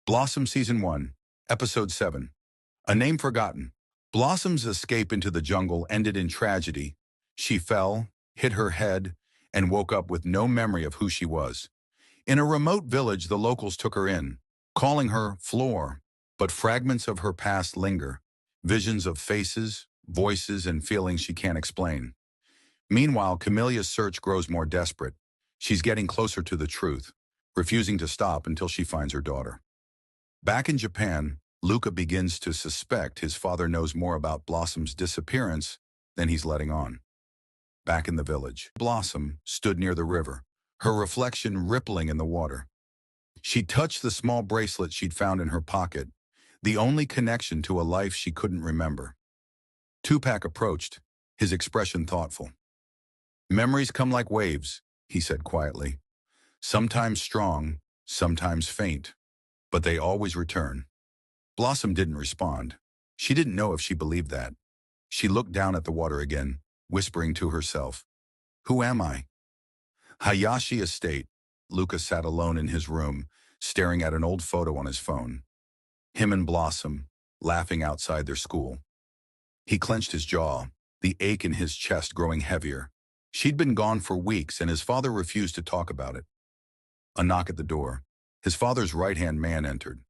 Blossom Season 1, Episode 7. A Name Forgotten. Blossom's escape into the jungle ended in tragedy. She fell, hit her head, and woke up with no memory of who she was. In a remote village, the locals took her in, calling her Floor, but fragments of her past linger, visions of faces, voices, and feelings she can't explain. Meanwhile, Camelia's search grows more desperate. She's getting closer to the truth, refusing to stop until she finds her daughter. Back in Japan, Luca begins to suspect his father knows more about Blossom's disappearance than he's letting on. Back in the village, Blossom stood near the river, her reflection rippling in the water. She touched the small bracelet she'd found in her pocket, the only connection to a life she couldn't remember. Tupac approached, his expression thoughtful. "Memories come like waves," he said quietly. "Sometimes strong, sometimes faint, but they always return." Blossom didn't respond. She didn't know if she believed that. She looked down at the water again, whispering to herself, "Who am I?" Hayashi Estate. Luca sat alone in his room, staring at an old photo on his phone. Him and Blossom, laughing outside their school. He clenched his jaw, the ache in his chest growing heavier. She'd been gone for weeks, and his father refused to talk about it. A knock at the door. His father's right-hand man entered.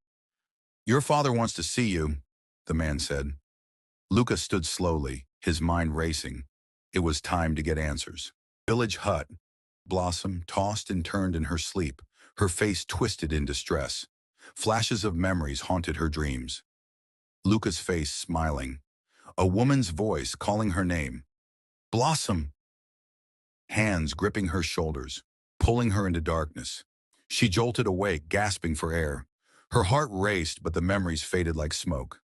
"Your father wants to see you," the man said. Luca stood slowly, his mind racing. It was time to get answers. Village hut. Blossom tossed and turned in her sleep, her face twisted in distress. Flashes of memories haunted her dreams. Luca's face smiling. A woman's voice calling her name. "Blossom!" Hands gripping her shoulders, pulling her into darkness. She jolted awake, gasping for air. Her heart raced, but the memories faded like smoke.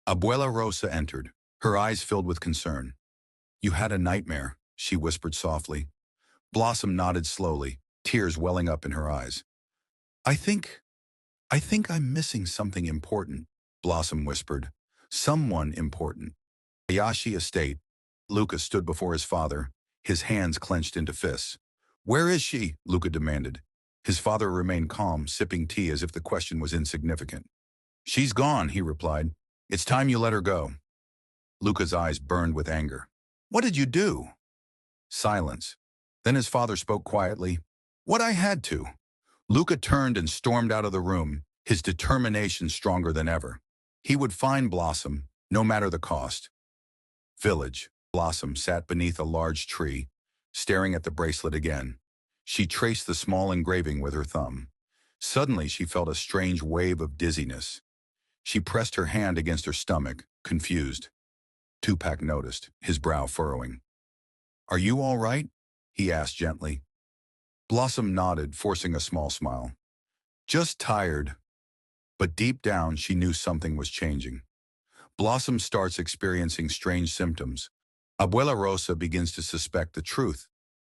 Abuela Rosa entered, her eyes filled with concern. "You had a nightmare," she whispered softly. Blossom nodded slowly, tears welling up in her eyes. I think I'm missing something important," Blossom whispered. "Someone important." Hayashi Estate. Luca stood before his father, his hands clenched into fists. "Where is she?" Luca demanded. His father remained calm, sipping tea as if the question was insignificant. "She's gone," he replied. "It's time you let her go." Luca's eyes burned with anger. "What did you do?" Silence. Then his father spoke quietly. "What I had to." Luca turned and stormed out of the room, his determination stronger than ever. He would find Blossom, no matter the cost. Village. Blossom sat beneath a large tree, staring at the bracelet again. She traced the small engraving with her thumb. Suddenly, she felt a strange wave of dizziness. She pressed her hand against her stomach, confused. Tupac noticed, his brow furrowing. "Are you all right?" he asked gently. Blossom nodded, forcing a small smile. "Just tired." But deep down, she knew something was changing. Blossom starts experiencing strange symptoms. Abuela Rosa begins to suspect the truth.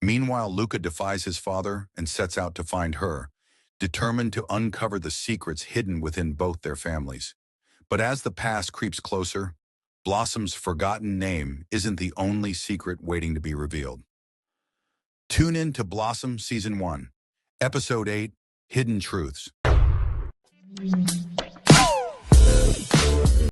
Meanwhile, Luca defies his father and sets out to find her, determined to uncover the secrets hidden within both their families. But as the past creeps closer, Blossom's forgotten name isn't the only secret waiting to be revealed. Tune in to Blossom Season 1, Episode 8, Hidden Truths.